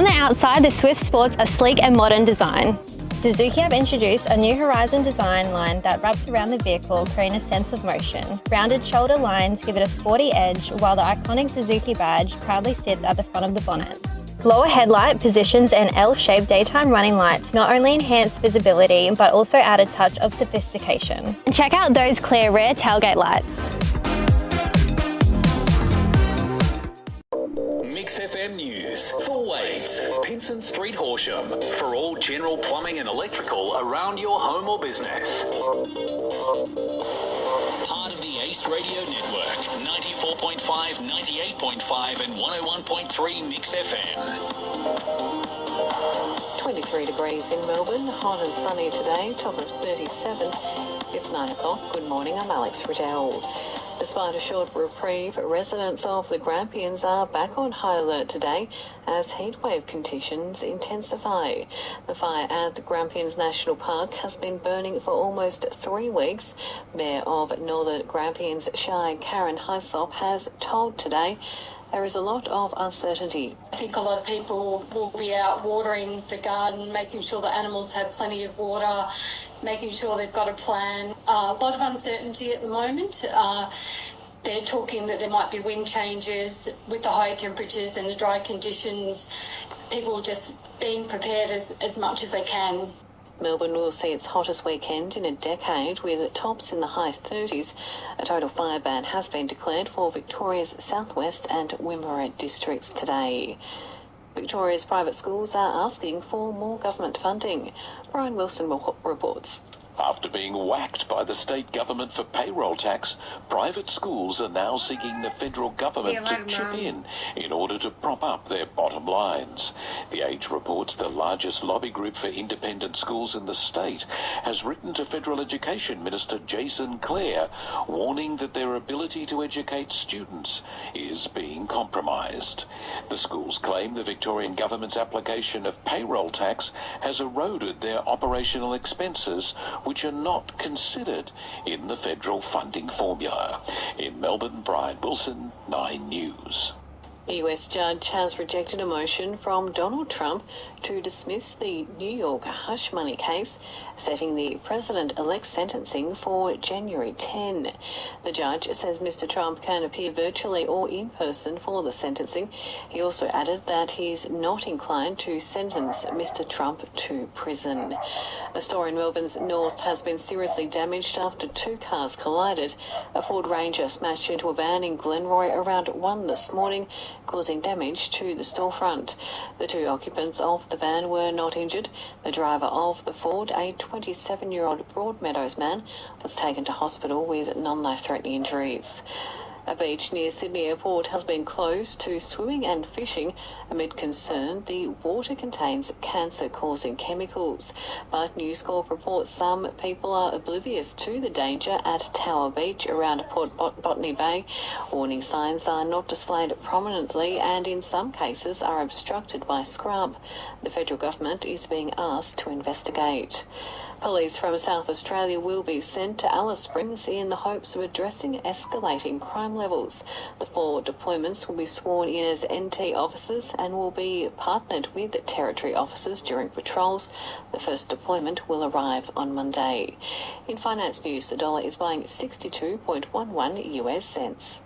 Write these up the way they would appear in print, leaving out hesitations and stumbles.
On the outside, the Swift sports a sleek and modern design. Suzuki have introduced a new Horizon design line that wraps around the vehicle, creating a sense of motion. Rounded shoulder lines give it a sporty edge, while the iconic Suzuki badge proudly sits at the front of the bonnet. Lower headlight positions and L-shaped daytime running lights not only enhance visibility, but also add a touch of sophistication. And check out those clear rear tailgate lights. MixxFM News. For Wade's, Pinson Street, Horsham. For all general plumbing and electrical around your home or business. Part of the Ace Radio Network. 94.5, 98.5 and 101.3 MixxFM. 23 degrees in Melbourne, hot and sunny today, top of 37. It's 9 o'clock. Good morning, I'm Riddell. Despite a short reprieve, residents of the Grampians are back on high alert today as heatwave conditions intensify. The fire at the Grampians National Park has been burning for almost 3 weeks. Mayor of Northern Grampians, Shai Karen Hysop, has told Today there is a lot of uncertainty. I think a lot of people will be out watering the garden, making sure the animals have plenty of water, making sure they've got a plan. A lot of uncertainty at the moment. They're talking that there might be wind changes with the high temperatures and the dry conditions. People just being prepared as much as they can. Melbourne will see its hottest weekend in a decade with tops in the high 30s. A total fire ban has been declared for Victoria's southwest and Wimmera districts today. Victoria's private schools are asking for more government funding. Brian Wilson reports. After being whacked by the state government for payroll tax, private schools are now seeking the federal government to chip in order to prop up their bottom lines. The Age reports the largest lobby group for independent schools in the state has written to Federal Education Minister Jason Clare, warning that their ability to educate students is being compromised. The schools claim the Victorian government's application of payroll tax has eroded their operational expenses, which are not considered in the federal funding formula. In Melbourne, Brian Wilson, 9 News. A US judge has rejected a motion from Donald Trump to dismiss the New York hush money case, setting the president-elect's sentencing for January 10. The judge says Mr. Trump can appear virtually or in person for the sentencing. He also added that he's not inclined to sentence Mr. Trump to prison. A store in Melbourne's north has been seriously damaged after 2 cars collided. A Ford Ranger smashed into a van in Glenroy around 1 this morning, causing damage to the storefront. The 2 occupants of the van were not injured. The driver of the Ford, a 27-year-old Broadmeadows man, was taken to hospital with non-life-threatening injuries. A beach near Sydney Airport has been closed to swimming and fishing amid concern the water contains cancer-causing chemicals. But News Corp reports some people are oblivious to the danger at Tower Beach around Port Botany Bay. Warning signs are not displayed prominently and in some cases are obstructed by scrub. The federal government is being asked to investigate. Police from South Australia will be sent to Alice Springs in the hopes of addressing escalating crime levels. The 4 deployments will be sworn in as NT officers and will be partnered with Territory officers during patrols. The first deployment will arrive on Monday. In finance news, the dollar is buying 62.11 US cents.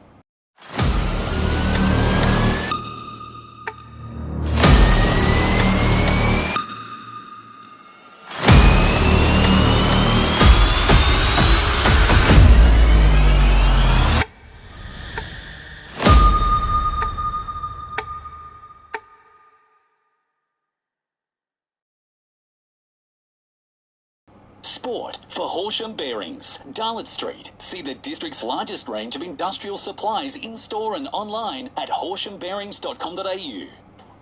Sport for Horsham Bearings. Darlot Street. See the district's largest range of industrial supplies in-store and online at horshambearings.com.au.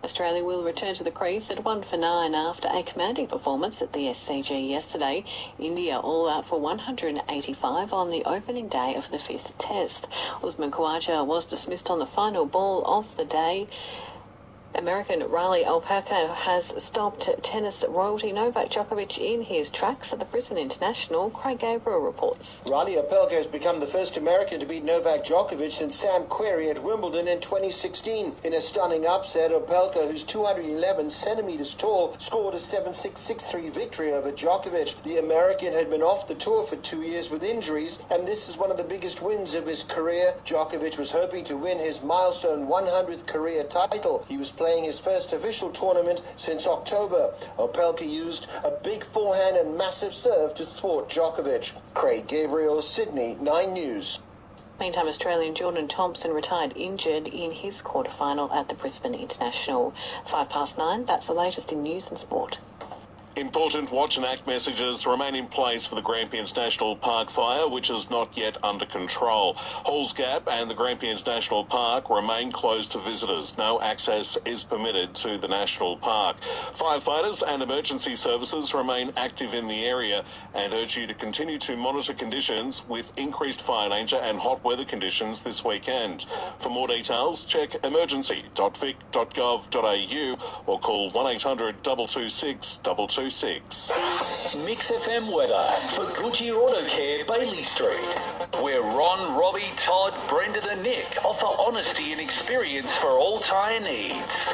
Australia will return to the crease at 1 for 9 after a commanding performance at the SCG yesterday. India all out for 185 on the opening day of the 5th Test. Usman Khawaja was dismissed on the final ball of the day. American Riley Alpaca has stopped tennis royalty Novak Djokovic in his tracks at the Brisbane International. Craig Gabriel reports. Riley Opelka has become the first American to beat Novak Djokovic since Sam Querrey at Wimbledon in 2016. In a stunning upset, Opelka, who's 211 centimetres tall, scored a 7-6, 6-3 victory over Djokovic. The American had been off the tour for 2 years with injuries, and this is one of the biggest wins of his career. Djokovic was hoping to win his milestone 100th career title. He was playing his first official tournament since October. Opelka used a big forehand and massive serve to thwart Djokovic. Craig Gabriel, Sydney, 9 News. Meantime, Australian Jordan Thompson retired injured in his quarter-final at the Brisbane International. 9:05, that's the latest in news and sport. Important watch and act messages remain in place for the Grampians National Park fire, which is not yet under control. Halls Gap and the Grampians National Park remain closed to visitors. No access is permitted to the National Park. Firefighters and emergency services remain active in the area and urge you to continue to monitor conditions with increased fire danger and hot weather conditions this weekend. For more details, check emergency.vic.gov.au or call 1800 226 226. Mix FM weather for Goodyear Auto Care, Bailey Street, where Ron, Robbie, Todd, Brendan and Nick offer honesty and experience for all tyre needs.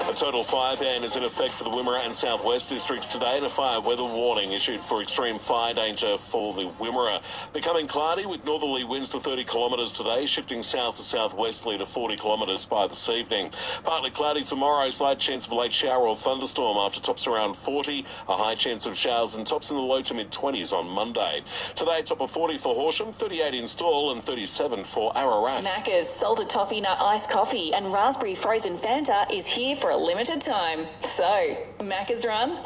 A total fire ban is in effect for the Wimmera and southwest districts today, and a fire weather warning issued for extreme fire danger for the Wimmera. Becoming cloudy with northerly winds to 30 kilometres today, shifting south to southwesterly to 40 kilometres by this evening. Partly cloudy tomorrow, slight chance of a late shower or thunderstorm after tops around 40, a high chance of showers and tops in the low to mid-20s on Monday. Today, top of 40 for Horsham, 38 in Stawell and 37 for Ararat. Macca's salted toffee nut iced coffee and raspberry frozen Fanta is here for a limited time. So, Macca's run.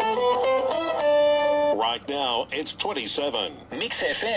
Right now, it's 27. Mix FM.